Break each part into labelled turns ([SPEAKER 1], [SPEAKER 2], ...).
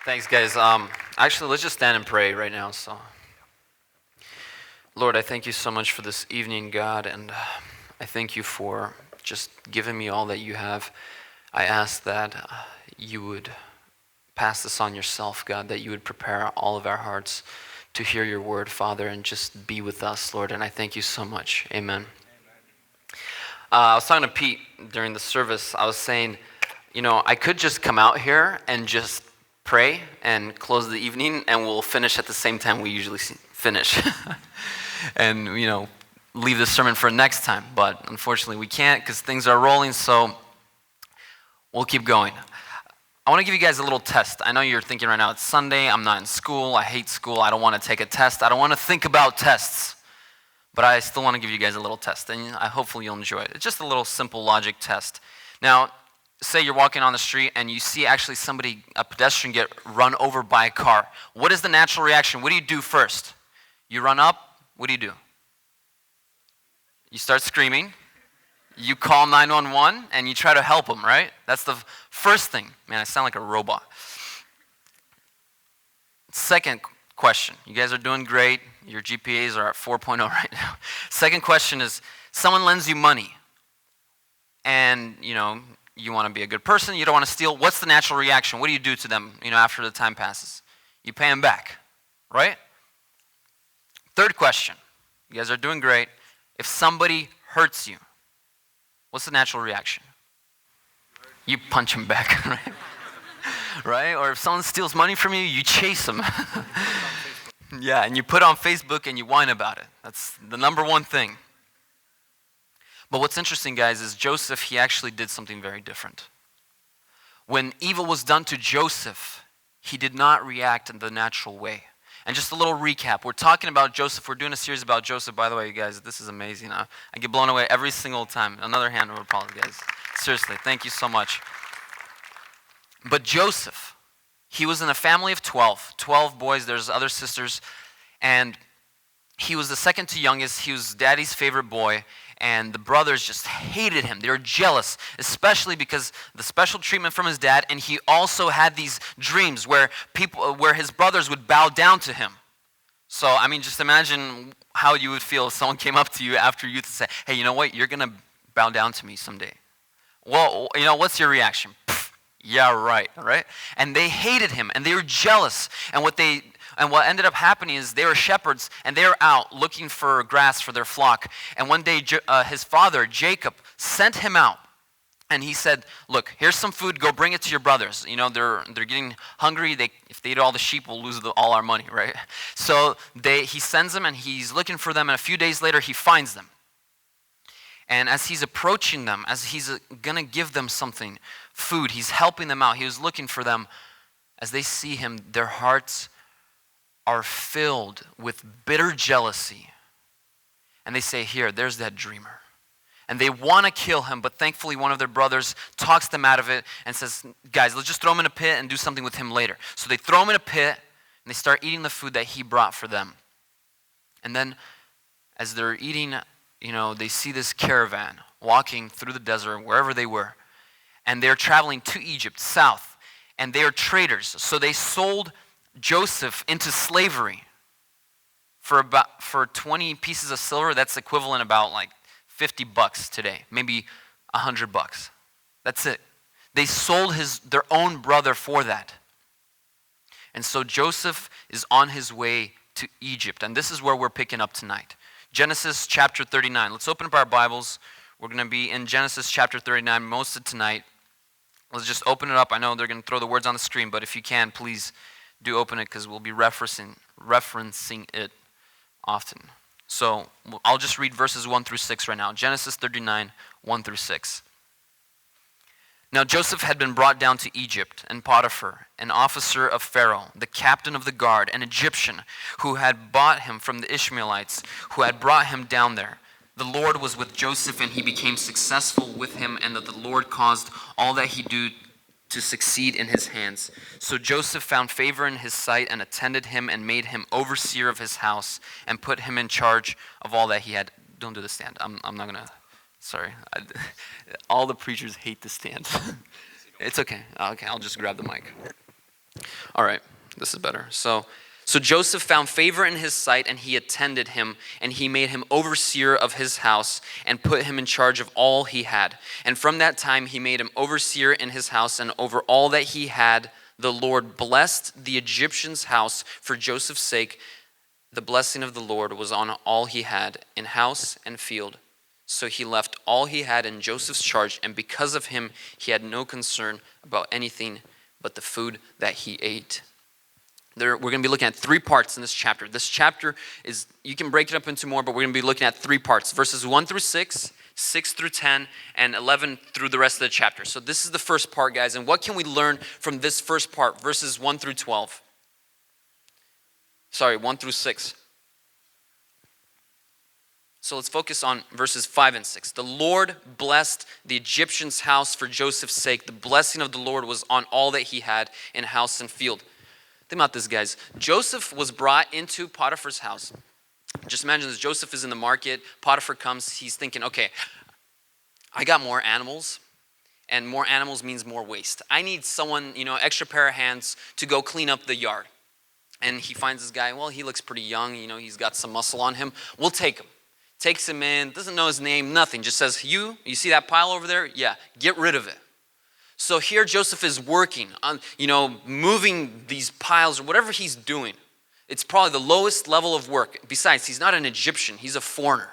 [SPEAKER 1] Thanks, guys. Actually, let's just stand and pray right now. So, Lord, I thank you so much for this evening, God, and I thank you for just giving me all that you have. I ask that you would pass this on yourself, God, that you would prepare all of our hearts to hear your word, Father, and just be with us, Lord. And I thank you so much. Amen. I was talking to Pete during the service. I was saying, I could just come out here and just pray and close the evening, and we'll finish at the same time we usually finish. And, leave the sermon for next time. But unfortunately, we can't because things are rolling, so we'll keep going. I want to give you guys a little test. I know you're thinking right now, it's Sunday, I'm not in school, I hate school, I don't want to take a test, I don't want to think about tests. But I still want to give you guys a little test, and hopefully you'll enjoy it. It's just a little simple logic test. Now, say you're walking on the street and you see actually a pedestrian get run over by a car. What is the natural reaction? What do you do first? You run up, what do? You start screaming. You call 911 and you try to help them, right? That's the first thing. Man, I sound like a robot. Second question. You guys are doing great. Your GPAs are at 4.0 right now. Second question is, someone lends you money and, you want to be a good person, you don't want to steal. What's the natural reaction? What do you do to them, after the time passes? You pay them back, right? Third question. You guys are doing great. If somebody hurts you, what's the natural reaction? You punch him back, right? Right? Or if someone steals money from you, you chase them. Yeah, and you put it on Facebook and you whine about it. That's the number one thing. But what's interesting, guys, is Joseph, he actually did something very different. When evil was done to Joseph, he did not react in the natural way. And just a little recap. We're talking about Joseph. We're doing a series about Joseph. By the way, you guys, this is amazing. I get blown away every single time. Another hand of applause, guys. Seriously, thank you so much. But Joseph, he was in a family of 12 boys. There's other sisters. And he was the second to youngest. He was daddy's favorite boy. And the brothers just hated him. They were jealous, especially because the special treatment from his dad, and he also had these dreams where his brothers would bow down to him. So, just imagine how you would feel if someone came up to you after youth and said, hey, you know what? You're going to bow down to me someday. Well, what's your reaction? Pfft, yeah, right? And they hated him, and they were jealous. And what ended up happening is they were shepherds, and they were out looking for grass for their flock. And one day, his father, Jacob, sent him out. And he said, look, here's some food. Go bring it to your brothers. They're getting hungry. If they eat all the sheep, we'll lose all our money, right? So he sends them, and he's looking for them. And a few days later, he finds them. And as he's approaching them, as he's going to give them something, food, he's helping them out. He was looking for them. As they see him, their hearts are filled with bitter jealousy. And they say, here, there's that dreamer. And they want to kill him, but thankfully one of their brothers talks them out of it and says, guys, let's just throw him in a pit and do something with him later. So they throw him in a pit, and they start eating the food that he brought for them. And then as they're eating, they see this caravan walking through the desert, wherever they were. And they're traveling to Egypt, south. And they are traders. So they sold Joseph into slavery for 20 pieces of silver. That's equivalent about like $50 today, maybe $100. That's it. They sold their own brother for that. And so Joseph is on his way to Egypt, and this is where we're picking up tonight. Genesis chapter 39. Let's open up our Bibles. We're going to be in Genesis chapter 39 most of tonight. Let's just open it up. I know they're going to throw the words on the screen, but if you can, please do open it because we'll be referencing it often. So I'll just read verses 1 through 6 right now. Genesis 39, 1 through 6. Now Joseph had been brought down to Egypt, and Potiphar, an officer of Pharaoh, the captain of the guard, an Egyptian who had bought him from the Ishmaelites, who had brought him down there. The Lord was with Joseph, and he became successful with him, and that the Lord caused all that he did to succeed in his hands. So Joseph found favor in his sight and attended him and made him overseer of his house and put him in charge of all that he had. Don't do the stand. I'm not going to. Sorry. All the preachers hate the stand. It's okay. Okay, I'll just grab the mic. All right, this is better. So Joseph found favor in his sight, and he attended him, and he made him overseer of his house, and put him in charge of all he had. And from that time he made him overseer in his house, and over all that he had, the Lord blessed the Egyptian's house for Joseph's sake. The blessing of the Lord was on all he had, in house and field. So he left all he had in Joseph's charge, and because of him he had no concern about anything but the food that he ate. We're going to be looking at 3 parts in this chapter. This chapter is, you can break it up into more, but we're going to be looking at 3 parts. Verses 1 through 6, 6 through 10, and 11 through the rest of the chapter. So this is the first part, guys. And what can we learn from this first part, verses 1 through 12? Sorry, 1 through 6. So let's focus on verses 5 and 6. The Lord blessed the Egyptian's house for Joseph's sake. The blessing of the Lord was on all that he had in house and field. Think about this, guys. Joseph was brought into Potiphar's house. Just imagine this. Joseph is in the market. Potiphar comes. He's thinking, okay, I got more animals, and more animals means more waste. I need someone, extra pair of hands to go clean up the yard. And he finds this guy. Well, he looks pretty young. He's got some muscle on him. We'll take him. Takes him in. Doesn't know his name. Nothing. Just says, you see that pile over there? Yeah, get rid of it. So here Joseph is working on, moving these piles or whatever he's doing. It's probably the lowest level of work. Besides, he's not an Egyptian. He's a foreigner.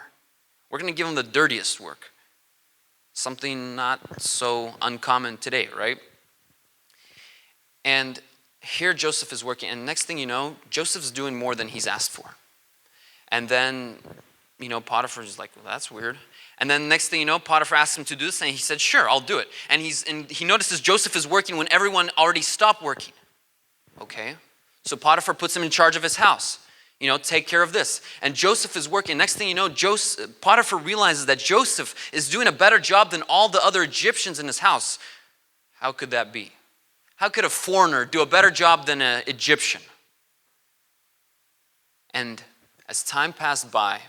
[SPEAKER 1] We're going to give him the dirtiest work. Something not so uncommon today, right? And here Joseph is working. And next thing you know, Joseph's doing more than he's asked for. And then, Potiphar's like, well, that's weird. And then next thing you know, Potiphar asked him to do this, and he said, sure, I'll do it. And he notices Joseph is working when everyone already stopped working. Okay, so Potiphar puts him in charge of his house. Take care of this. And Joseph is working. Next thing you know, Potiphar realizes that Joseph is doing a better job than all the other Egyptians in his house. How could that be? How could a foreigner do a better job than an Egyptian? And as time passed by,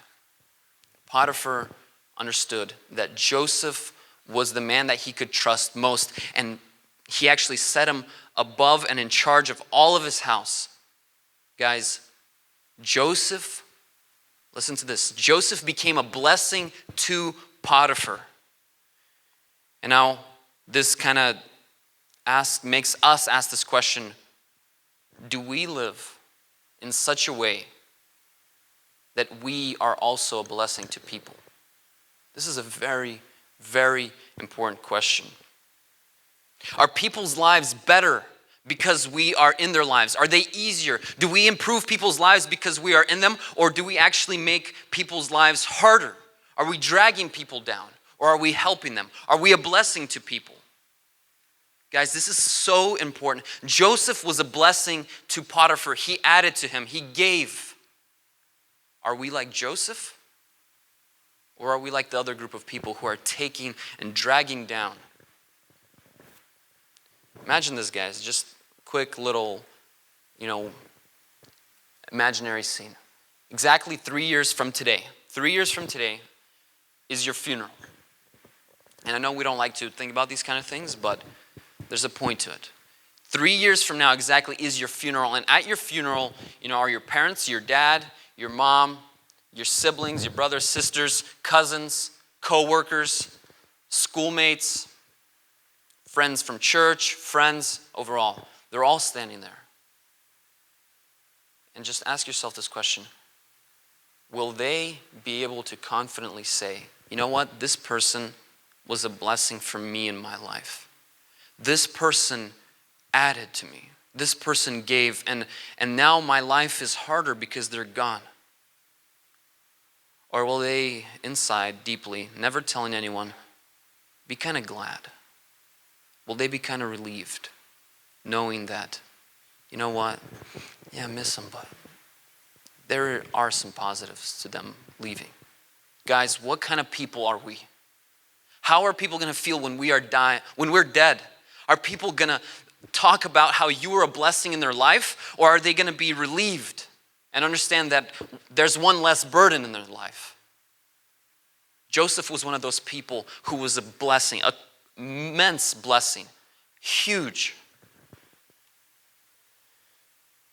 [SPEAKER 1] Potiphar understood that Joseph was the man that he could trust most, and he actually set him above and in charge of all of his house. Guys, Joseph, listen to this, Joseph became a blessing to Potiphar. And now this kind of makes us ask this question, do we live in such a way that we are also a blessing to people? This is a very, very important question. Are people's lives better because we are in their lives? Are they easier? Do we improve people's lives because we are in them? Or do we actually make people's lives harder? Are we dragging people down? Or are we helping them? Are we a blessing to people? Guys, this is so important. Joseph was a blessing to Potiphar. He added to him. He gave. Are we like Joseph? Or are we like the other group of people who are taking and dragging down? Imagine this, guys. Just quick little, imaginary scene. Exactly 3 years from today. 3 years from today is your funeral. And I know we don't like to think about these kind of things, but there's a point to it. 3 years from now exactly is your funeral. And at your funeral, are your parents, your dad, your mom, your siblings, your brothers, sisters, cousins, co-workers, schoolmates, friends from church, friends overall. They're all standing there. And just ask yourself this question. Will they be able to confidently say, you know what, this person was a blessing for me in my life. This person added to me. This person gave, and now my life is harder because they're gone. Or will they, inside, deeply, never telling anyone, be kind of glad? Will they be kind of relieved, knowing that, you know what, yeah, I miss them, but there are some positives to them leaving. Guys, what kind of people are we? How are people going to feel when we are dying, when we're dead? Are people going to talk about how you were a blessing in their life, or are they going to be relieved and understand that there's one less burden in their life? Joseph was one of those people who was a blessing, an immense blessing, huge.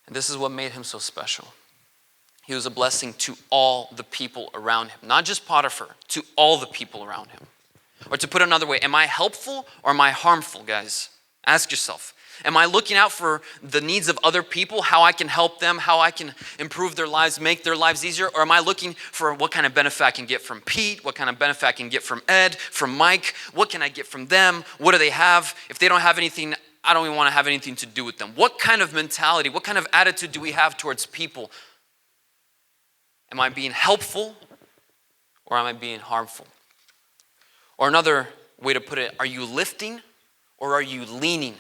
[SPEAKER 1] And this is what made him so special. He was a blessing to all the people around him. Not just Potiphar, to all the people around him. Or to put it another way, am I helpful or am I harmful, guys? Ask yourself. Am I looking out for the needs of other people, how I can help them, how I can improve their lives, make their lives easier? Or am I looking for what kind of benefit I can get from Pete, what kind of benefit I can get from Ed, from Mike? What can I get from them? What do they have? If they don't have anything, I don't even want to have anything to do with them. What kind of mentality, what kind of attitude do we have towards people? Am I being helpful or am I being harmful? Or another way to put it, are you lifting or are you leaning?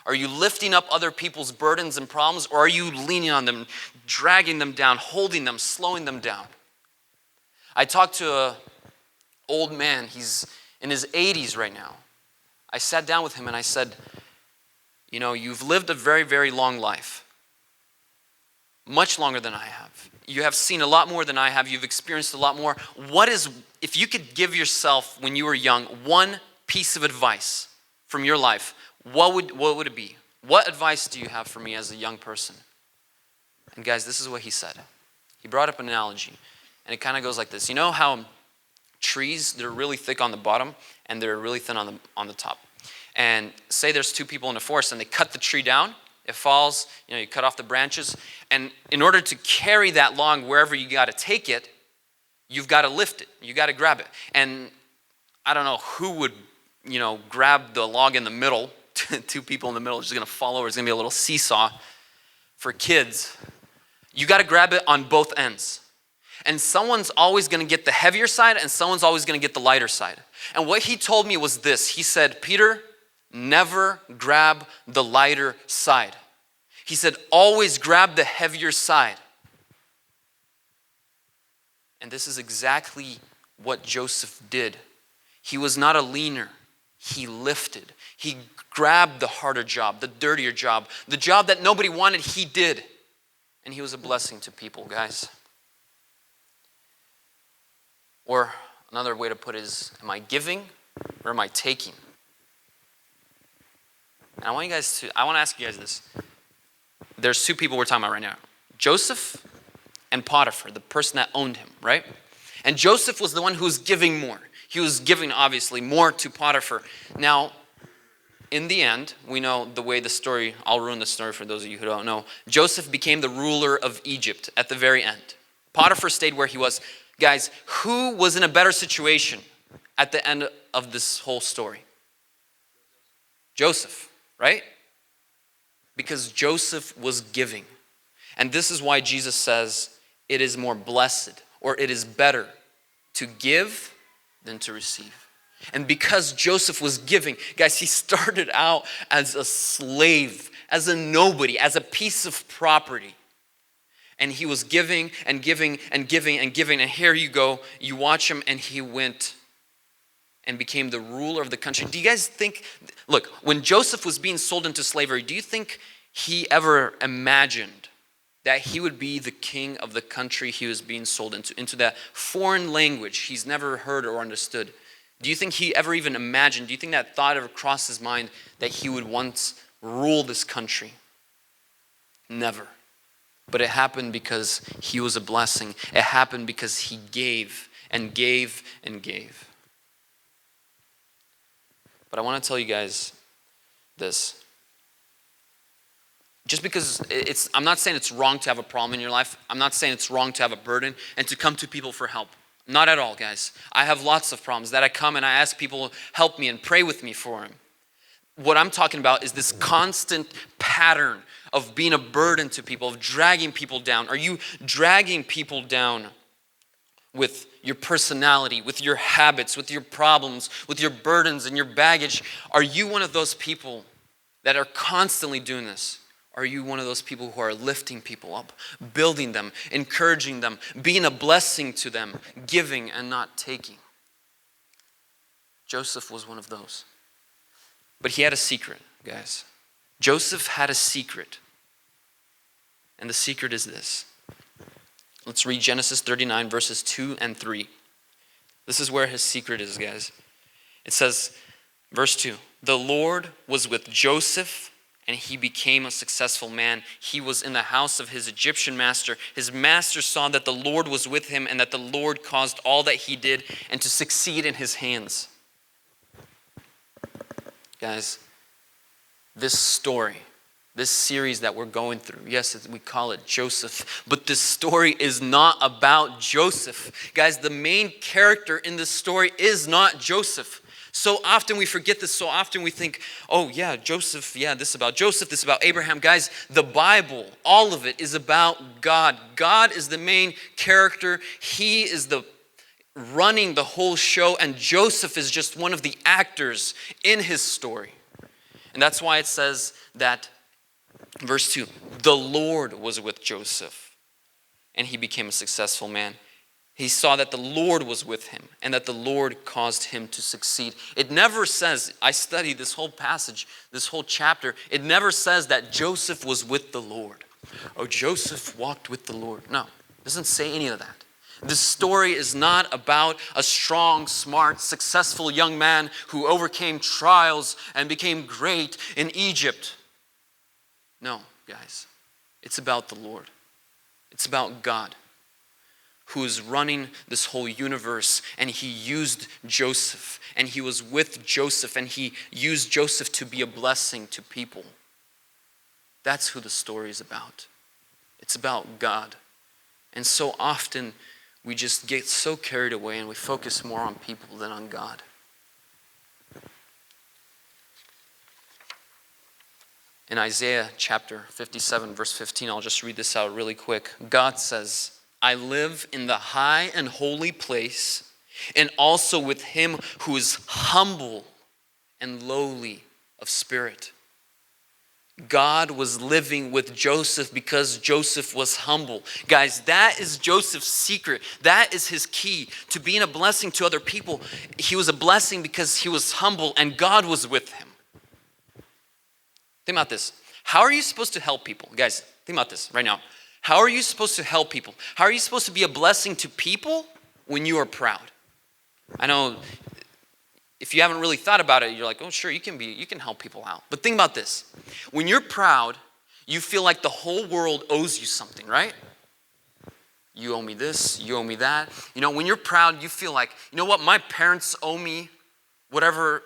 [SPEAKER 1] Are you lifting up other people's burdens and problems, or are you leaning on them, dragging them down, holding them, slowing them down? I talked to an old man. He's in his 80s right now. I sat down with him and I said, you know, you've lived a very, very long life. Much longer than I have. You have seen a lot more than I have. You've experienced a lot more. If you could give yourself, when you were young, one piece of advice from your life, what would it be? What advice do you have for me as a young person? And guys, this is what he said. He brought up an analogy, and it kind of goes like this. You know how trees, they're really thick on the bottom, and they're really thin on the top. And say there's two people in a forest, and they cut the tree down. It falls, you cut off the branches. And in order to carry that log wherever you got to take it, you've got to lift it. You got to grab it. And I don't know who would, grab the log in the middle. Two people in the middle are just going to fall over. It's going to be a little seesaw for kids. You got to grab it on both ends. And someone's always going to get the heavier side and someone's always going to get the lighter side. And what he told me was this. He said, Peter, never grab the lighter side. He said, always grab the heavier side. And this is exactly what Joseph did. He was not a leaner. He lifted. He grabbed the harder job, the dirtier job, the job that nobody wanted, he did. And he was a blessing to people, guys. Or another way to put it is, am I giving or am I taking? And I want to ask you guys this. There's two people we're talking about right now. Joseph and Potiphar, the person that owned him, right? And Joseph was the one who was giving more. He was giving, obviously, more to Potiphar. Now, in the end, we know the way the story, I'll ruin the story for those of you who don't know. Joseph became the ruler of Egypt at the very end. Potiphar stayed where he was. Guys, who was in a better situation at the end of this whole story? Joseph, right? Because Joseph was giving. And this is why Jesus says it is more blessed, or it is better to give than to receive. And because Joseph was giving, guys, he started out as a slave, as a nobody, as a piece of property. And he was giving and giving and giving and giving. And here you go, you watch him, and he went and became the ruler of the country. Do you guys think, look, when Joseph was being sold into slavery, do you think he ever imagined that he would be the king of the country he was being sold into that foreign language he's never heard or understood? Do you think he ever even imagined, do you think that thought ever crossed his mind that he would once rule this country? Never. But it happened because he was a blessing. It happened because he gave and gave and gave. But I want to tell you guys this. Just because I'm not saying it's wrong to have a problem in your life. I'm not saying it's wrong to have a burden and to come to people for help. Not at all, guys. I have lots of problems that I come and I ask people to help me and pray with me for them. What I'm talking about is this constant pattern of being a burden to people, of dragging people down. Are you dragging people down with your personality, with your habits, with your problems, with your burdens and your baggage? Are you one of those people that are constantly doing this? Are you one of those people who are lifting people up, building them, encouraging them, being a blessing to them, giving and not taking? Joseph was one of those. But he had a secret, guys. Joseph had a secret. And the secret is this. Let's read Genesis 39, verses 2 and 3. This is where his secret is, guys. It says, verse 2, the Lord was with Joseph, and he became a successful man. He was in the house of his Egyptian master. His master saw that the Lord was with him and that the Lord caused all that he did and to succeed in his hands. Guys, this story, this series that we're going through, yes, we call it Joseph, but this story is not about Joseph. Guys, the main character in this story is not Joseph. So often we forget this. So often we think, oh yeah, Joseph, yeah, this is about Joseph, this is about Abraham. Guys, the Bible, all of it is about God. God is the main character. He is the running the whole show, and Joseph is just one of the actors in his story. And that's why it says that, verse 2, the Lord was with Joseph, and he became a successful man. He saw that the Lord was with him, and that the Lord caused him to succeed. It never says, I studied this whole passage, this whole chapter, it never says that Joseph was with the Lord. Oh, Joseph walked with the Lord. No, it doesn't say any of that. This story is not about a strong, smart, successful young man who overcame trials and became great in Egypt. No, guys. It's about the Lord. It's about God, who is running this whole universe, and he used Joseph, and he was with Joseph, and he used Joseph to be a blessing to people. That's who the story is about. It's about God. And so often we just get so carried away and we focus more on people than on God. In Isaiah chapter 57, verse 15, I'll just read this out really quick. God says, I live in the high and holy place, and also with him who is humble and lowly of spirit. God was living with Joseph because Joseph was humble. Guys, that is Joseph's secret. That is his key to being a blessing to other people. He was a blessing because he was humble and God was with him. Think about this. How are you supposed to help people? Guys, think about this right now. How are you supposed to help people? How are you supposed to be a blessing to people when you are proud? I know if you haven't really thought about it, you're like, oh, sure, you can help people out. But think about this. When you're proud, you feel like the whole world owes you something, right? You owe me this, you owe me that. You know, when you're proud, you feel like, you know what, my parents owe me whatever.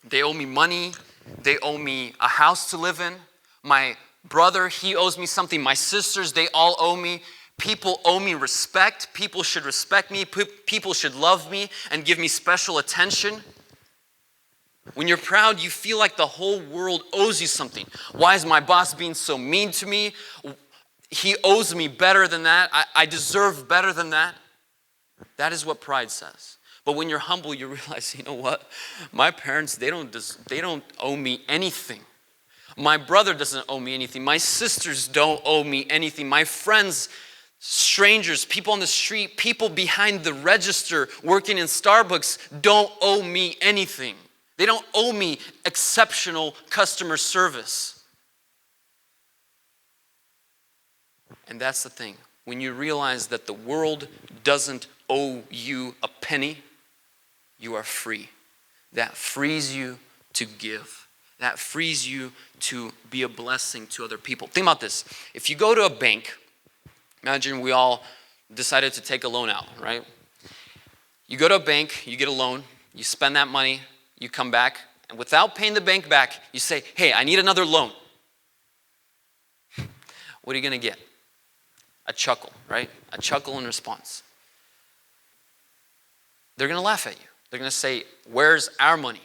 [SPEAKER 1] They owe me money. They owe me a house to live in. My brother, he owes me something. My sisters, they all owe me. People owe me respect. People should respect me. People should love me and give me special attention. When you're proud, you feel like the whole world owes you something. Why is my boss being so mean to me? He owes me better than that. I deserve better than that. That is what pride says. But when you're humble, you realize, you know what? My parents, they don't owe me anything. My brother doesn't owe me anything. My sisters don't owe me anything. My friends, strangers, people on the street, people behind the register working in Starbucks don't owe me anything. They don't owe me exceptional customer service. And that's the thing. When you realize that the world doesn't owe you a penny, you are free. That frees you to give. That frees you to be a blessing to other people. Think about this. If you go to a bank, imagine we all decided to take a loan out, right? You go to a bank, you get a loan, you spend that money, you come back, and without paying the bank back, you say, hey, I need another loan. What are you going to get? A chuckle, right? A chuckle in response. They're going to laugh at you. They're going to say, where's our money?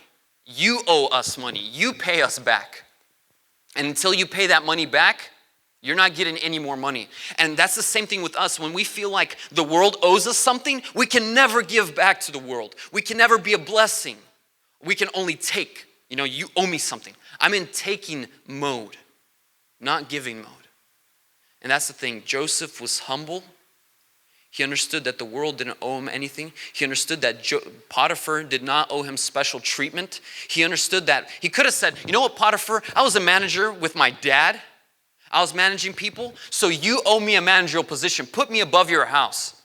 [SPEAKER 1] You owe us money. You pay us back. And until you pay that money back, you're not getting any more money. And that's the same thing with us. When we feel like the world owes us something, we can never give back to the world. We can never be a blessing. We can only take. You know, you owe me something. I'm in taking mode, not giving mode. And that's the thing. Joseph was humble. He understood that the world didn't owe him anything. He understood that Potiphar did not owe him special treatment. He understood that he could have said, you know what, Potiphar, I was a manager with my dad. I was managing people, so you owe me a managerial position. Put me above your house.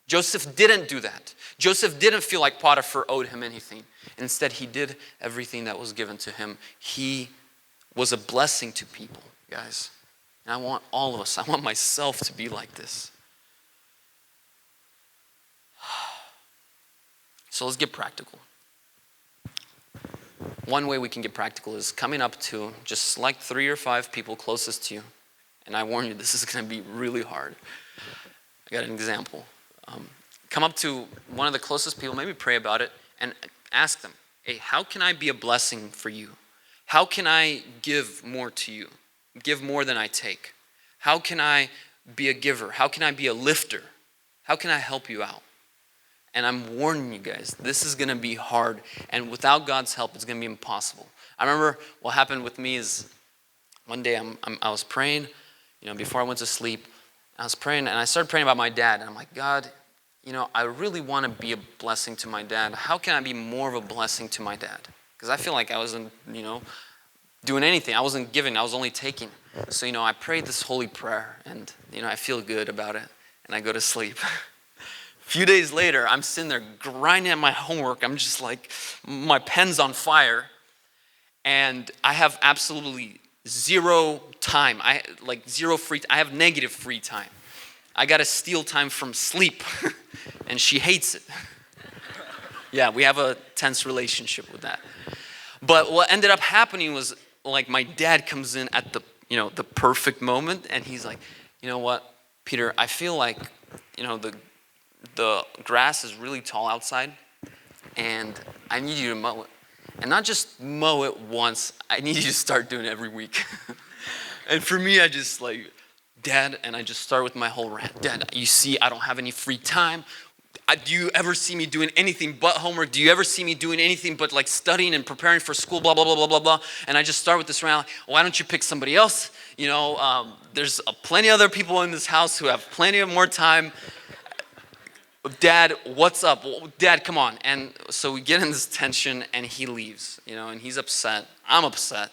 [SPEAKER 1] Joseph didn't do that. Joseph didn't feel like Potiphar owed him anything. Instead, he did everything that was given to him. He was a blessing to people, guys. And I want all of us, I want myself to be like this. So let's get practical. One way we can get practical is coming up to just like 3 or 5 people closest to you. And I warn you, this is going to be really hard. I got an example. Come up to one of the closest people, maybe pray about it, and ask them, hey, how can I be a blessing for you? How can I give more to you? Give more than I take? How can I be a giver? How can I be a lifter? How can I help you out? And I'm warning you guys, this is going to be hard. And without God's help, it's going to be impossible. I remember what happened with me is one day I was praying, before I went to sleep. I was praying, and I started praying about my dad. And I'm like, God, I really want to be a blessing to my dad. How can I be more of a blessing to my dad? Because I feel like I wasn't, doing anything. I wasn't giving. I was only taking. So, I prayed this holy prayer, and, I feel good about it. And I go to sleep. A few days later, I'm sitting there grinding at my homework. I'm just like, my pen's on fire. And I have absolutely zero time. I have negative free time. I got to steal time from sleep. And she hates it. Yeah, we have a tense relationship with that. But what ended up happening was, like, my dad comes in at the perfect moment. And he's like, you know what, Peter, I feel like, the grass is really tall outside, and I need you to mow it. And not just mow it once, I need you to start doing it every week. And for me, I just Dad, and I just start with my whole rant. Dad, you see, I don't have any free time. Do you ever see me doing anything but homework? Do you ever see me doing anything but studying and preparing for school, blah, blah, blah, blah, blah, blah. And I just start with this rant, why don't you pick somebody else? There's plenty of other people in this house who have plenty of more time. Dad, what's up? Dad, come on. And so we get in this tension, and he leaves, and he's upset. I'm upset.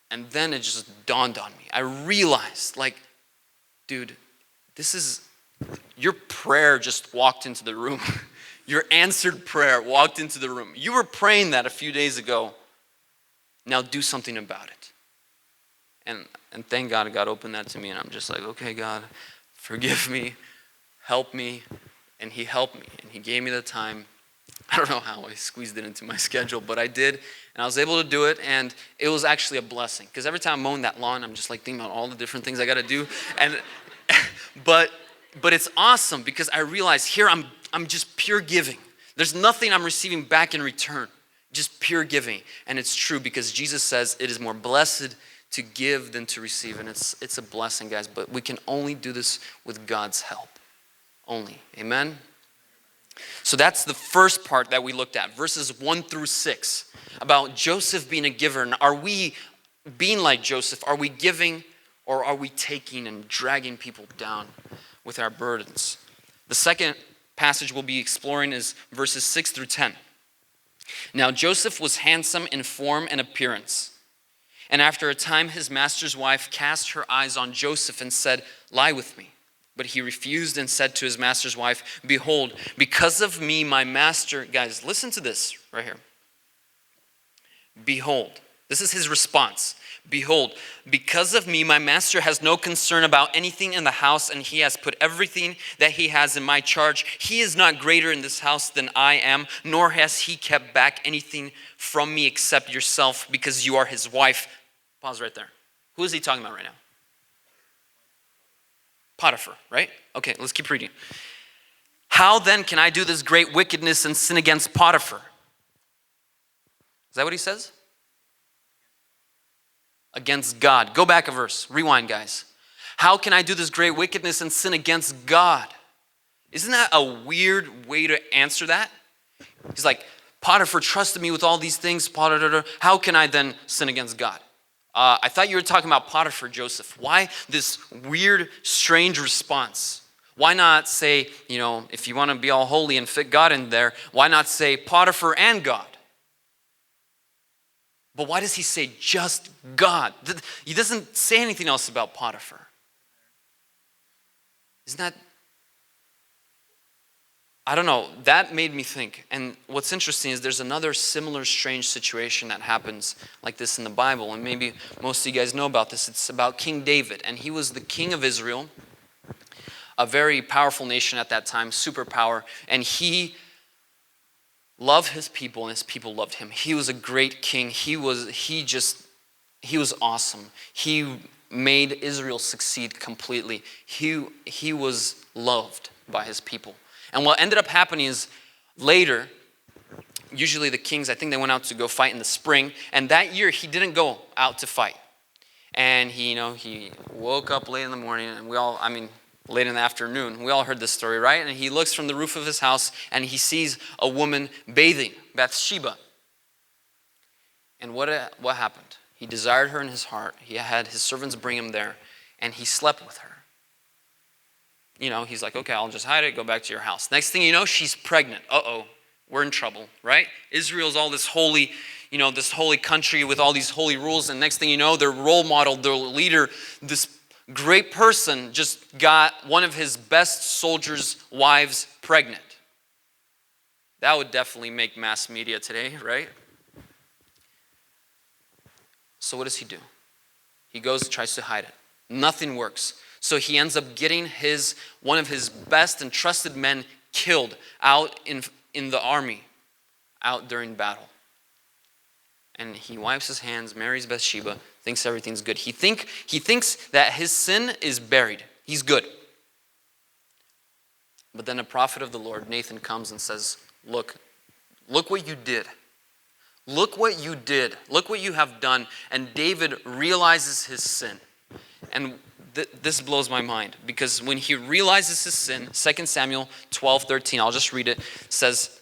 [SPEAKER 1] And then it just dawned on me. I realized, dude, your prayer just walked into the room. Your answered prayer walked into the room. You were praying that a few days ago. Now do something about it. And thank God opened that to me, and I'm just like, okay, God, forgive me. Help me. And he helped me, and he gave me the time. I don't know how I squeezed it into my schedule, but I did, and I was able to do it, and it was actually a blessing. Because every time I'm mowing that lawn, I'm just thinking about all the different things I got to do. And but it's awesome because I realize here I'm just pure giving. There's nothing I'm receiving back in return, just pure giving. And it's true because Jesus says it is more blessed to give than to receive, and it's a blessing, guys. But we can only do this with God's help. Only. Amen? So that's the first part that we looked at, verses 1-6, about Joseph being a giver. And are we being like Joseph? Are we giving, or are we taking and dragging people down with our burdens? The second passage we'll be exploring is verses 6-10. Now Joseph was handsome in form and appearance. And after a time, his master's wife cast her eyes on Joseph and said, lie with me. But he refused and said to his master's wife, behold, because of me, my master, guys, listen to this right here. Behold, this is his response. Behold, because of me, my master has no concern about anything in the house, and he has put everything that he has in my charge. He is not greater in this house than I am, nor has he kept back anything from me except yourself, because you are his wife. Pause right there. Who is he talking about right now? Potiphar, right? Okay, let's keep reading. How then can I do this great wickedness and sin against Potiphar? Is that what he says? Against God. Go back a verse. Rewind, guys. How can I do this great wickedness and sin against God? Isn't that a weird way to answer that? He's like, Potiphar trusted me with all these things. How can I then sin against God? I thought you were talking about Potiphar, Joseph. Why this weird, strange response? Why not say, if you want to be all holy and fit God in there, why not say Potiphar and God? But why does he say just God? He doesn't say anything else about Potiphar. Isn't that I don't know, that made me think. And what's interesting is there's another similar strange situation that happens like this in the Bible. And maybe most of you guys know about this. It's about King David. And he was the king of Israel, a very powerful nation at that time, superpower. And he loved his people and his people loved him. He was a great king. He was awesome. He made Israel succeed completely. He was loved by his people. And what ended up happening is later, usually the kings, I think they went out to go fight in the spring. And that year, he didn't go out to fight. And he woke up late in the morning, and late in the afternoon. We all heard this story, right? And he looks from the roof of his house, and he sees a woman bathing, Bathsheba. And what happened? He desired her in his heart. He had his servants bring him there, and he slept with her. He's like, okay, I'll just hide it, go back to your house. Next thing you know, she's pregnant. Uh-oh, we're in trouble, right? Israel's all this holy country with all these holy rules, and next thing you know, their role model, their leader, this great person just got one of his best soldiers' wives pregnant. That would definitely make mass media today, right? So what does he do? He goes and tries to hide it. Nothing works. So he ends up getting one of his best and trusted men killed out in the army, out during battle. And he wipes his hands, marries Bathsheba, thinks everything's good. He thinks that his sin is buried. He's good. But then a prophet of the Lord, Nathan, comes and says, look what you did. Look what you did. Look what you have done. And David realizes his sin. And this blows my mind, because when he realizes his sin, 2 Samuel 12:13, I'll just read it, says,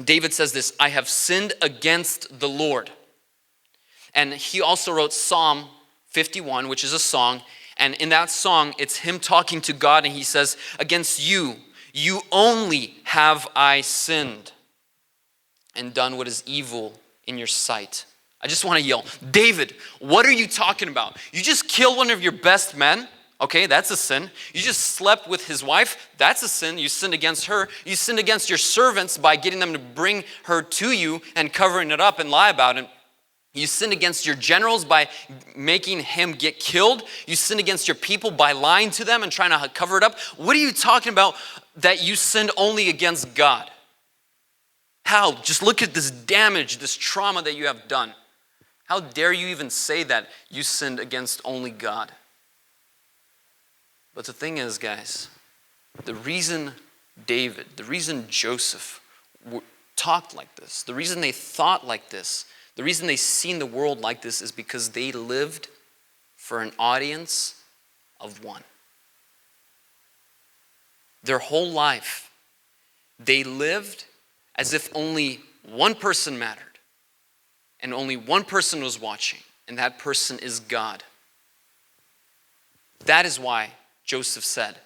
[SPEAKER 1] David says this, I have sinned against the Lord. And he also wrote Psalm 51, which is a song. And in that song, it's him talking to God, and he says, against you only have I sinned and done what is evil in your sight. I just want to yell, David, what are you talking about? You just killed one of your best men. Okay, that's a sin. You just slept with his wife. That's a sin. You sinned against her. You sinned against your servants by getting them to bring her to you and covering it up and lie about it. You sinned against your generals by making him get killed. You sinned against your people by lying to them and trying to cover it up. What are you talking about that you sinned only against God? How? Just look at this damage, this trauma that you have done. How dare you even say that you sinned against only God? But the thing is, guys, the reason David, the reason Joseph talked like this, the reason they thought like this, the reason they seen the world like this is because they lived for an audience of one. Their whole life, they lived as if only one person mattered. And only one person was watching, and that person is God. That is why Joseph said,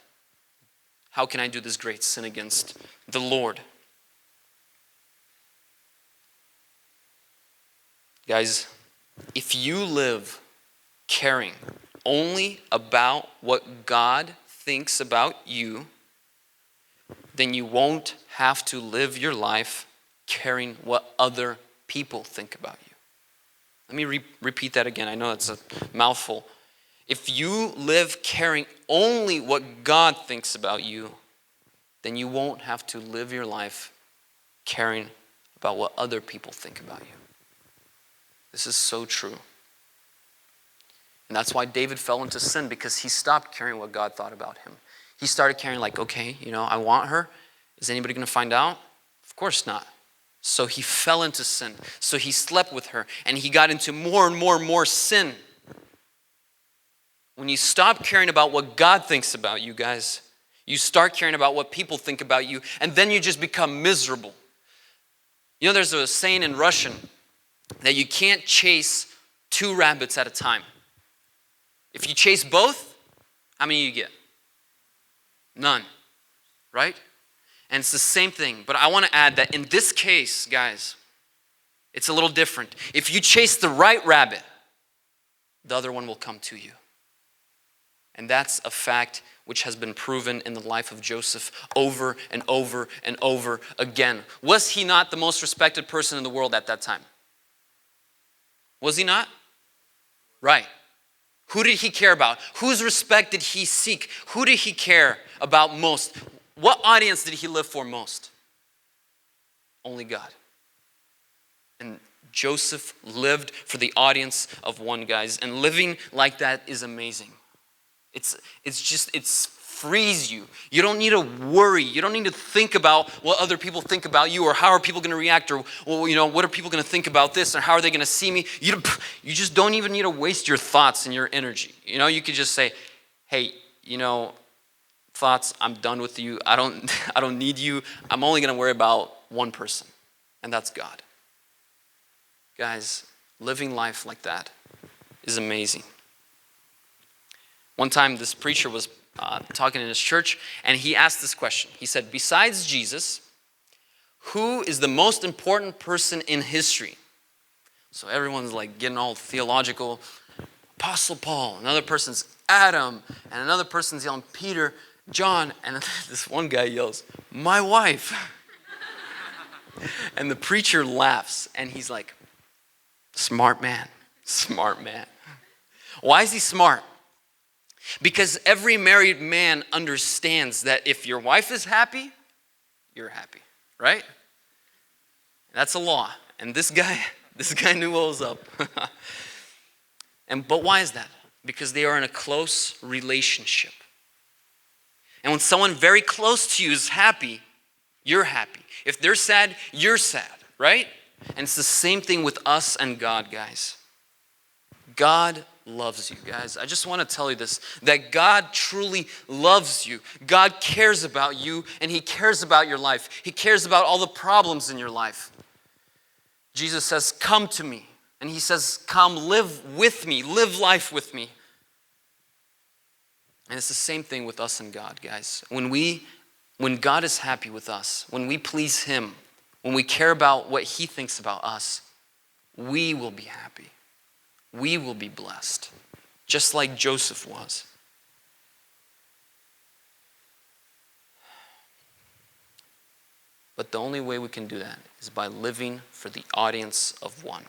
[SPEAKER 1] how can I do this great sin against the Lord? Guys, if you live caring only about what God thinks about you, then you won't have to live your life caring what other people think about you. Let me repeat that again. I know it's a mouthful. If you live caring only what God thinks about you, then you won't have to live your life caring about what other people think about you. This is so true. And that's why David fell into sin, because he stopped caring what God thought about him. He started caring like, okay, I want her. Is anybody going to find out? Of course not. So he fell into sin. So he slept with her, and he got into more and more sin. When you stop caring about what God thinks about you, guys, you start caring about what people think about you, and then you just become miserable. There's a saying in Russian that you can't chase 2 rabbits at a time. If you chase both, how many you get? None, right? And it's the same thing. But I want to add that in this case, guys, it's a little different. If you chase the right rabbit, the other one will come to you. And that's a fact which has been proven in the life of Joseph over and over and over again. Was he not the most respected person in the world at that time? Was he not? Right. Who did he care about? Whose respect did he seek? Who did he care about most? What audience did he live for most? Only God. And Joseph lived for the audience of one, guys. And living like that is amazing. It's frees you. You don't need to worry. You don't need to think about what other people think about you, or how are people going to react, or what are people going to think about this, or how are they going to see me. You just don't even need to waste your thoughts and your energy. You could just say, hey, thoughts, I'm done with you. I don't need you. I'm only going to worry about one person, and that's God. Guys, living life like that is amazing. One time, this preacher was talking in his church, and he asked this question. He said, besides Jesus, who is the most important person in history? So everyone's like getting all theological. Apostle Paul, another person's Adam, and another person's yelling Peter, John, and this one guy yells, my wife. And the preacher laughs, and he's like, smart man. Why is he smart? Because every married man understands that if your wife is happy, you're happy, right? That's a law. And this guy knew what was up. But why is that? Because they are in a close relationship. And when someone very close to you is happy, you're happy. If they're sad, you're sad, right? And it's the same thing with us and God, guys. God loves you, guys. I just want to tell you this, that God truly loves you. God cares about you, and he cares about your life. He cares about all the problems in your life. Jesus says, come to me. And he says, come live with me, live life with me. And it's the same thing with us and God, guys. When God is happy with us, when we please him, when we care about what he thinks about us, we will be happy. We will be blessed, just like Joseph was. But the only way we can do that is by living for the audience of one.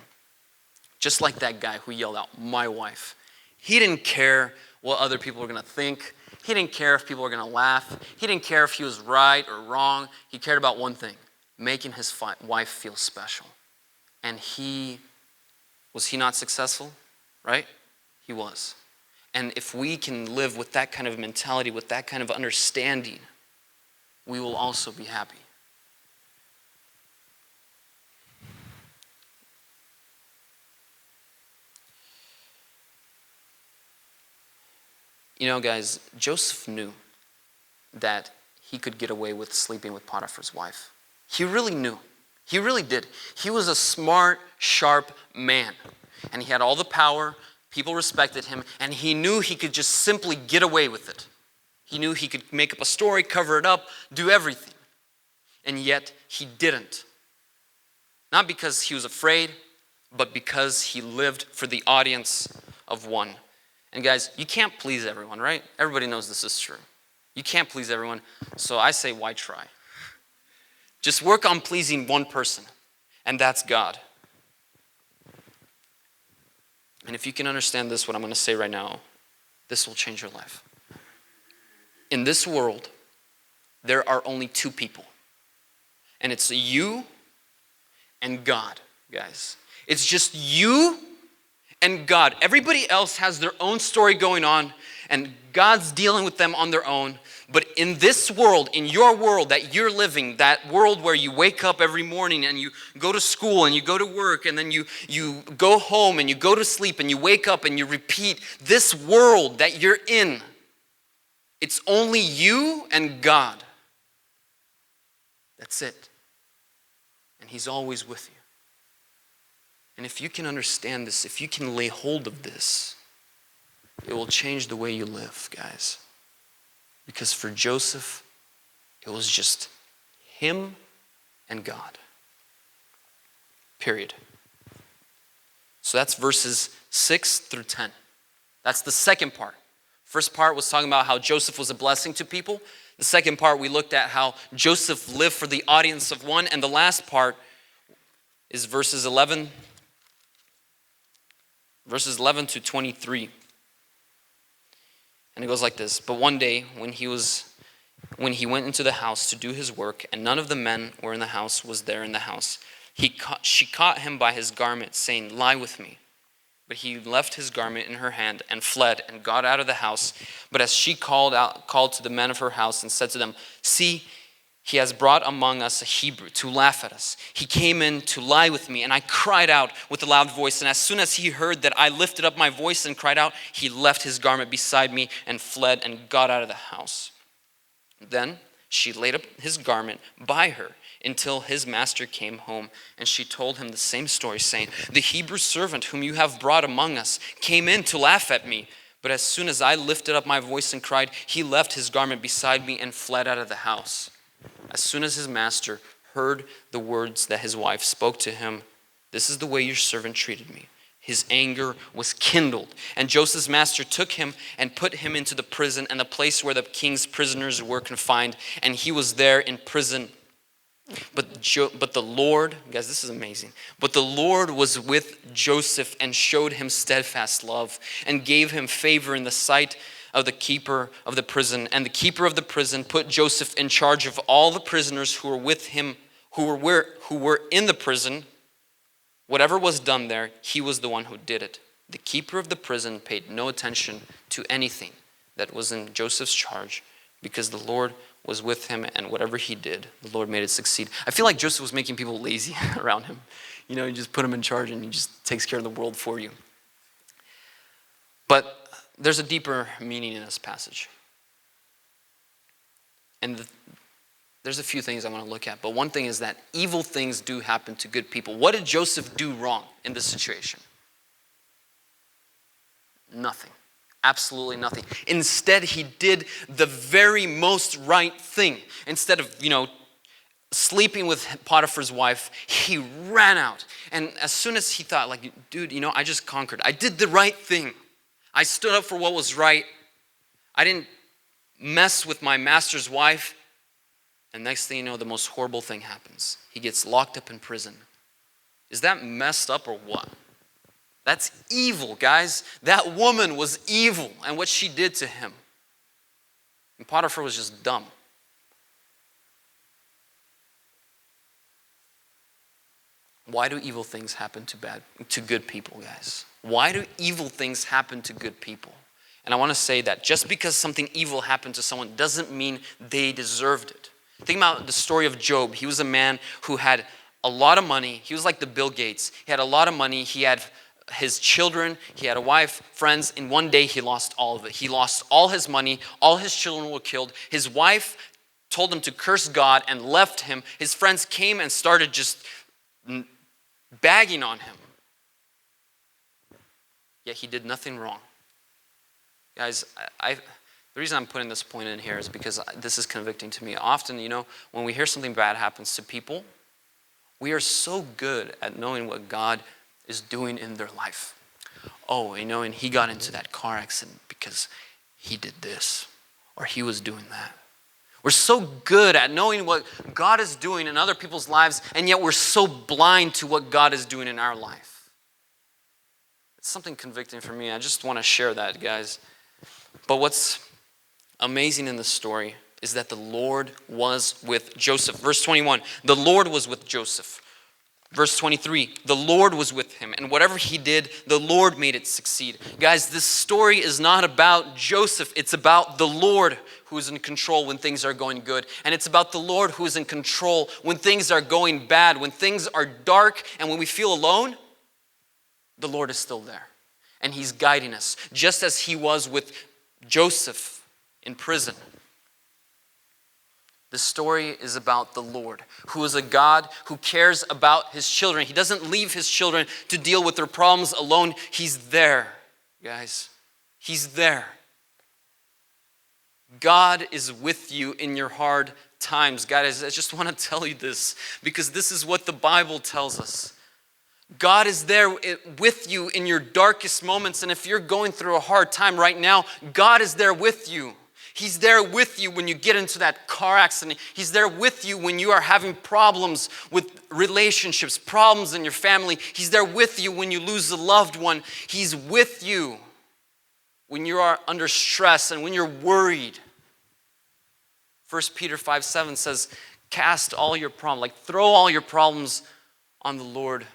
[SPEAKER 1] Just like that guy who yelled out, my wife. He didn't care what other people were going to think. He didn't care if people were going to laugh. He didn't care if he was right or wrong. He cared about one thing, making his wife feel special. And was he not successful? Right? He was. And if we can live with that kind of mentality, with that kind of understanding, we will also be happy. Guys, Joseph knew that he could get away with sleeping with Potiphar's wife. He really knew. He really did. He was a smart, sharp man. And he had all the power. People respected him. And he knew he could just simply get away with it. He knew he could make up a story, cover it up, do everything. And yet he didn't. Not because he was afraid, but because he lived for the audience of one. And guys, you can't please everyone, right? Everybody knows this is true. You can't please everyone. So I say, why try? Just work on pleasing one person, and that's God. And if you can understand this, what I'm going to say right now, this will change your life. In this world, there are only two people. And it's you and God, guys. It's just you and God. Everybody else has their own story going on, and God's dealing with them on their own. But in this world, in your world that you're living, that world where you wake up every morning and you go to school and you go to work and then you go home and you go to sleep and you wake up and you repeat, this world that you're in, it's only you and God. That's it. And he's always with you. And if you can understand this, if you can lay hold of this, it will change the way you live, guys. Because for Joseph, it was just him and God. Period. So that's verses 6 through 10. That's the second part. First part was talking about how Joseph was a blessing to people. The second part, we looked at how Joseph lived for the audience of one. And the last part is verses 11 to 23. And it goes like this. But one day, when he went into the house to do his work, and none of the men were in the house, was there in the house, she caught him by his garment, saying, "Lie with me." But he left his garment in her hand and fled and got out of the house. But as she called to the men of her house and said to them, "See, he has brought among us a Hebrew to laugh at us. He came in to lie with me, and I cried out with a loud voice. And as soon as he heard that I lifted up my voice and cried out, he left his garment beside me and fled and got out of the house." Then she laid up his garment by her until his master came home, and she told him the same story, saying, "The Hebrew servant whom you have brought among us came in to laugh at me. But as soon as I lifted up my voice and cried, he left his garment beside me and fled out of the house." As soon as his master heard the words that his wife spoke to him, "This is the way your servant treated me," his anger was kindled. And Joseph's master took him and put him into the prison and the place where the king's prisoners were confined, and he was there in prison. But the Lord, guys, this is amazing. But the Lord was with Joseph and showed him steadfast love and gave him favor in the sight of the keeper of the prison. And the keeper of the prison put Joseph in charge of all the prisoners who were with him, who were in the prison. Whatever was done there, he was the one who did it. The keeper of the prison paid no attention to anything that was in Joseph's charge, because the Lord was with him, and whatever he did, the Lord made it succeed. I feel like Joseph was making people lazy around him. You know, you just put him in charge and he just takes care of the world for you. But there's a deeper meaning in this passage. And there's a few things I want to look at. But one thing is that evil things do happen to good people. What did Joseph do wrong in this situation? Nothing. Absolutely nothing. Instead, he did the very most right thing. Instead of, sleeping with Potiphar's wife, he ran out. And as soon as he thought, dude, I just conquered. I did the right thing. I stood up for what was right. I didn't mess with my master's wife. And next thing you know, the most horrible thing happens. He gets locked up in prison. Is that messed up or what? That's evil, guys. That woman was evil, and what she did to him. And Potiphar was just dumb. Why do evil things happen to good people, guys? Why do evil things happen to good people? And I want to say that just because something evil happened to someone doesn't mean they deserved it. Think about the story of Job. He was a man who had a lot of money. He was like the Bill Gates. He had a lot of money. He had his children, he had a wife, friends. In one day, he lost all of it. He lost all his money. All his children were killed. His wife told him to curse God and left him. His friends came and started just bagging on him. Yet he did nothing wrong. Guys, the reason I'm putting this point in here is because this is convicting to me. Often, when we hear something bad happens to people, we are so good at knowing what God is doing in their life. Oh, and he got into that car accident because he did this, or he was doing that. We're so good at knowing what God is doing in other people's lives, and yet we're so blind to what God is doing in our life. It's something convicting for me. I just want to share that, guys. But what's amazing in this story is that the Lord was with Joseph. Verse 21, the Lord was with Joseph. Verse 23, the Lord was with him, and whatever he did, the Lord made it succeed. Guys, this story is not about Joseph. It's about the Lord who is in control when things are going good. And it's about the Lord who is in control when things are going bad, when things are dark, and when we feel alone, the Lord is still there. And he's guiding us, just as he was with Joseph in prison. The story is about the Lord, who is a God who cares about his children. He doesn't leave his children to deal with their problems alone. He's there, guys. He's there. God is with you in your hard times. Guys, I just want to tell you this because this is what the Bible tells us. God is there with you in your darkest moments. And if you're going through a hard time right now, God is there with you. He's there with you when you get into that car accident. He's there with you when you are having problems with relationships, problems in your family. He's there with you when you lose a loved one. He's with you when you are under stress and when you're worried. 1 Peter 5:7 says, cast all your problems, like throw all your problems on the Lord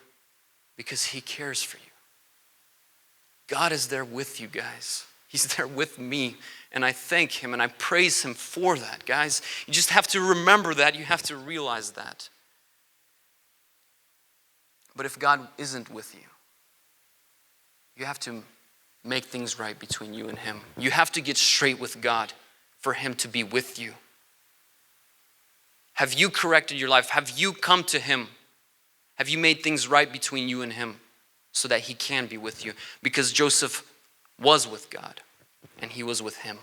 [SPEAKER 1] because He cares for you. God is there with you, guys. He's there with me, and I thank Him and I praise Him for that, guys. You just have to remember that. You have to realize that. But if God isn't with you, you have to make things right between you and Him. You have to get straight with God for Him to be with you. Have you corrected your life? Have you come to Him? Have you made things right between you and Him so that He can be with you? Because Joseph was with God and he was with Him.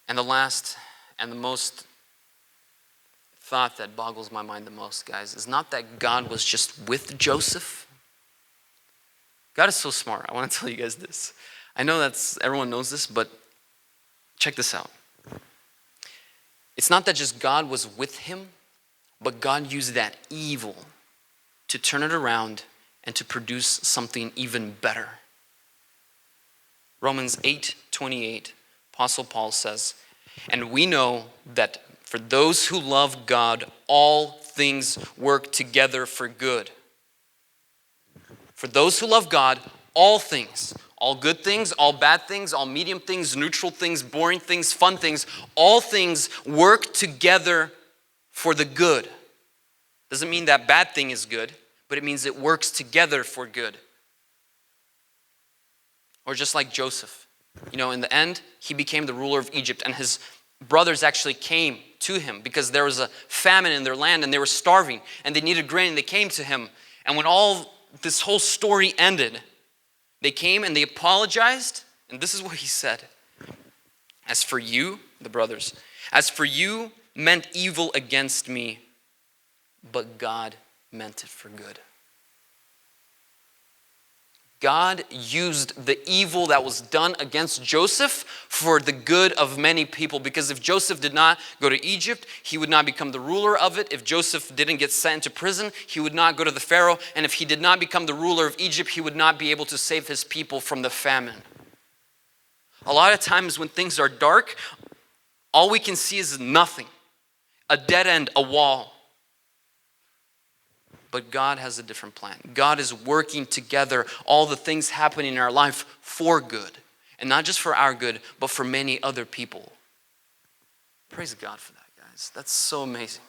[SPEAKER 1] And the last and the most thought that boggles my mind the most, guys, is not that God was just with Joseph. God is so smart. I want to tell you guys this. I know everyone knows this, but check this out. It's not that just God was with him, but God used that evil to turn it around and to produce something even better. Romans 8:28, Apostle Paul says, and we know that for those who love God, all things work together for good. For those who love God, all things, all good things, all bad things, all medium things, neutral things, boring things, fun things, all things work together for the good. Doesn't mean that bad thing is good, but it means it works together for good. Or just like Joseph. You know, in the end, he became the ruler of Egypt, and his brothers actually came to him because there was a famine in their land and they were starving and they needed grain, and they came to him. And when all this whole story ended, they came and they apologized, and this is what he said. As for you, the brothers, as for you meant evil against me, but God meant it for good. God used the evil that was done against Joseph for the good of many people. Because if Joseph did not go to Egypt, he would not become the ruler of it. If Joseph didn't get sent into prison, he would not go to the Pharaoh. And if he did not become the ruler of Egypt, he would not be able to save his people from the famine. A lot of times when things are dark, all we can see is nothing. A dead end, a wall. But God has a different plan. God is working together all the things happening in our life for good. And not just for our good, but for many other people. Praise God for that, guys. That's so amazing.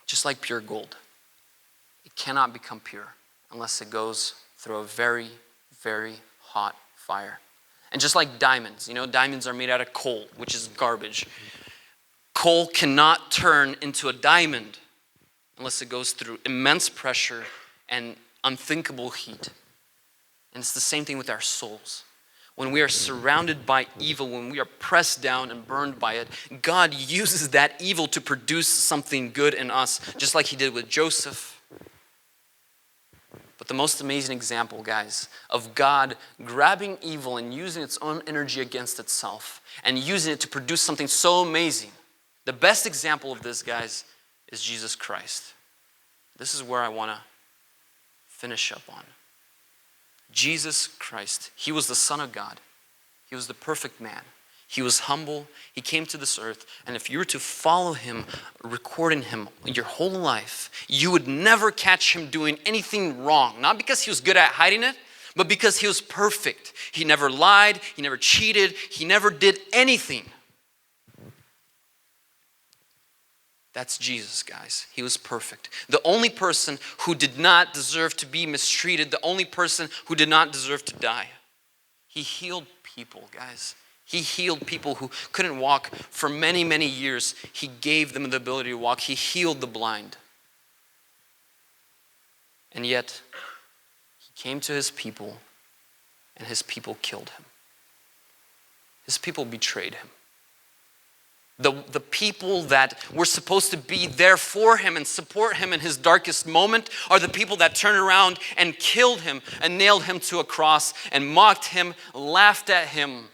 [SPEAKER 1] Just like pure gold. It cannot become pure unless it goes through a very, very hot fire. And just like diamonds, you know, diamonds are made out of coal, which is garbage. Coal cannot turn into a diamond unless it goes through immense pressure and unthinkable heat. And it's the same thing with our souls. When we are surrounded by evil, when we are pressed down and burned by it, God uses that evil to produce something good in us, just like He did with Joseph. But the most amazing example, guys, of God grabbing evil and using its own energy against itself and using it to produce something so amazing. The best example of this, guys, is Jesus Christ. This is where I want to finish up on. Jesus Christ, He was the Son of God. He was the perfect man. He was humble. He came to this earth. And if you were to follow Him, recording Him your whole life, you would never catch Him doing anything wrong. Not because He was good at hiding it, but because He was perfect. He never lied. He never cheated. He never did anything. That's Jesus, guys. He was perfect. The only person who did not deserve to be mistreated, the only person who did not deserve to die. He healed people, guys. He healed people who couldn't walk for many, many years. He gave them the ability to walk. He healed the blind. And yet, He came to His people, and His people killed Him. His people betrayed Him. The people that were supposed to be there for him and support him in his darkest moment are the people that turned around and killed him and nailed him to a cross and mocked him, laughed at him.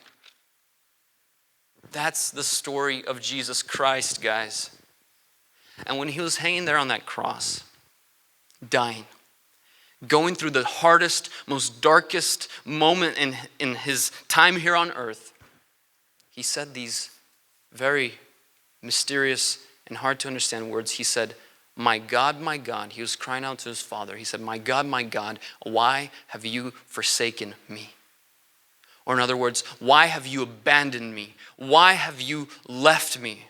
[SPEAKER 1] That's the story of Jesus Christ, guys. And when he was hanging there on that cross, dying, going through the hardest, most darkest moment in his time here on earth, he said these very mysterious and hard to understand words. He said, my God, he was crying out to his Father. He said, my God, why have you forsaken me? Or in other words, why have you abandoned me? Why have you left me?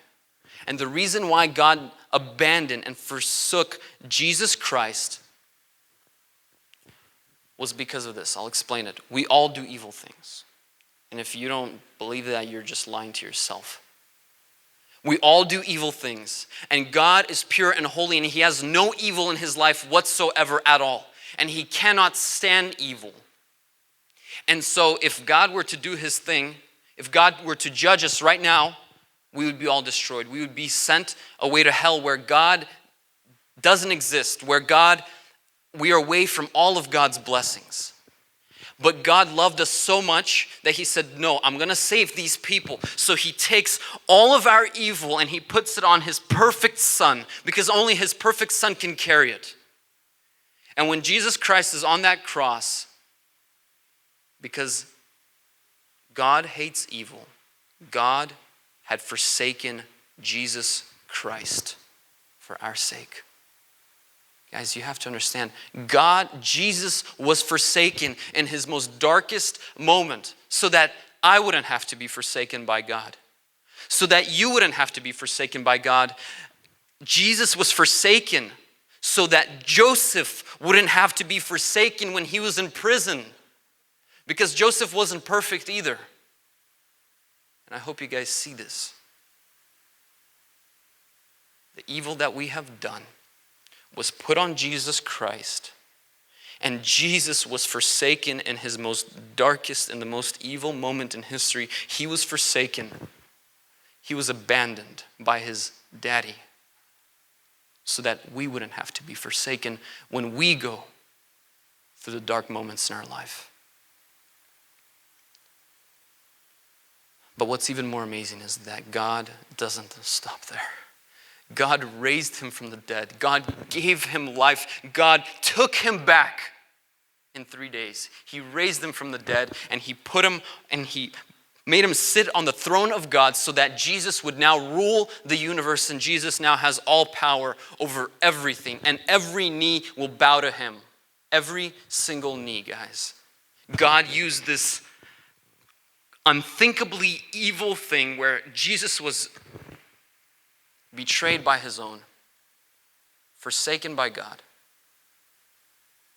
[SPEAKER 1] And the reason why God abandoned and forsook Jesus Christ was because of this. I'll explain it. We all do evil things. And if you don't believe that, you're just lying to yourself. We all do evil things. And God is pure and holy, and he has no evil in his life whatsoever at all. And he cannot stand evil. And so if God were to do his thing, if God were to judge us right now, we would be all destroyed. We would be sent away to hell where God doesn't exist, where we are away from all of God's blessings. But God loved us so much that he said, no, I'm going to save these people. So he takes all of our evil and he puts it on his perfect Son, because only his perfect Son can carry it. And when Jesus Christ is on that cross, because God hates evil, God had forsaken Jesus Christ for our sake. Guys, you have to understand, Jesus was forsaken in his most darkest moment so that I wouldn't have to be forsaken by God, so that you wouldn't have to be forsaken by God. Jesus was forsaken so that Joseph wouldn't have to be forsaken when he was in prison, because Joseph wasn't perfect either. And I hope you guys see this. The evil that we have done was put on Jesus Christ, and Jesus was forsaken in his most darkest and the most evil moment in history. He was forsaken. He was abandoned by his daddy so that we wouldn't have to be forsaken when we go through the dark moments in our life. But what's even more amazing is that God doesn't stop there. God raised him from the dead. God gave him life. God took him back in 3 days. He raised him from the dead, and he made him sit on the throne of God so that Jesus would now rule the universe, and Jesus now has all power over everything, and every knee will bow to him. Every single knee, guys. God used this unthinkably evil thing where Jesus was betrayed by his own, forsaken by God,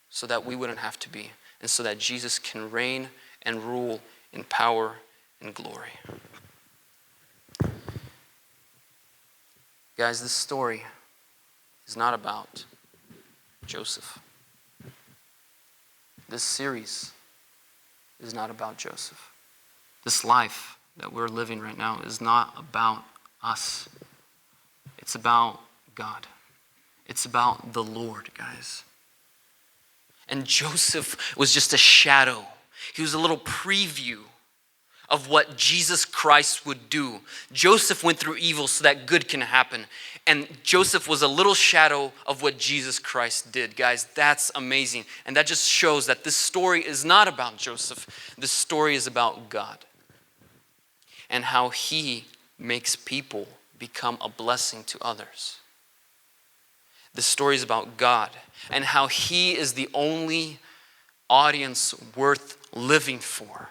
[SPEAKER 1] so that we wouldn't have to be, and so that Jesus can reign and rule in power and glory. Guys, this story is not about Joseph. This series is not about Joseph. This life that we're living right now is not about us. It's about God. It's about the Lord, guys. And Joseph was just a shadow. He was a little preview of what Jesus Christ would do. Joseph went through evil so that good can happen. And Joseph was a little shadow of what Jesus Christ did. Guys, that's amazing. And that just shows that this story is not about Joseph. This story is about God and how he makes people become a blessing to others. The story is about God and how he is the only audience worth living for.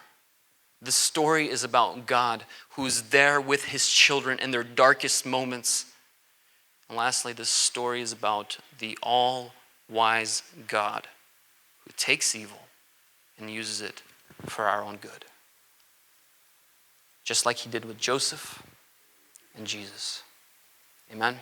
[SPEAKER 1] The story is about God who is there with his children in their darkest moments. And lastly, this story is about the all-wise God who takes evil and uses it for our own good. Just like he did with Joseph and Jesus. Amen.